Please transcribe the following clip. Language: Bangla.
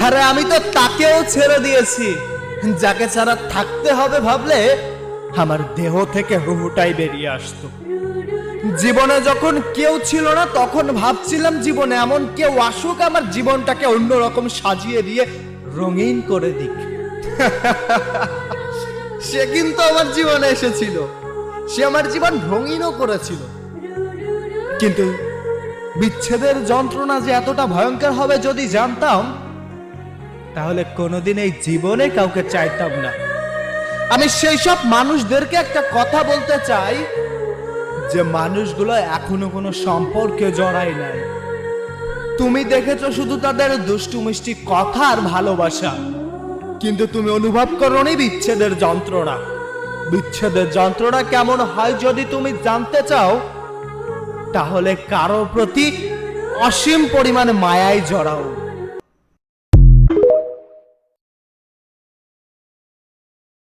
আরে আমি তো তাকেও ছেড়ে দিয়েছি, যাকে ছাড়া থাকতে হবে ভাবলে আমার দেহ থেকে রুহুটাই বেরিয়ে আসতো। জীবনে যখন কেউ ছিল না তখন ভাবছিলাম জীবনে এমন কেউ আসুক আমার জীবনটাকে অন্যরকম সাজিয়ে দিয়ে রঙিন করে দিক। সে কিন্তু আমার জীবনে এসেছিল, সে আমার জীবন রঙিনও করেছিল। কিন্তু বিচ্ছেদের যন্ত্রণা যে এতটা ভয়ঙ্কর হবে যদি জানতাম, তাহলে কোনোদিন এই জীবনে কাউকে চাইতাম না। আমি সেই সব মানুষদেরকে একটা কথা বলতে চাই যে মানুষগুলো এখনো কোনো সম্পর্কে জড়ায় নাই। তুমি দেখেছো শুধু তাদের দুষ্টু মিষ্টি কথা আর ভালোবাসা, কিন্তু তুমি অনুভব করোনি বিচ্ছেদের যন্ত্রণা। বিচ্ছেদের যন্ত্রণা কেমন হয় যদি তুমি জানতে চাও, তাহলে কারো প্রতি অসীম পরিমাণে মায়ায় জড়াও।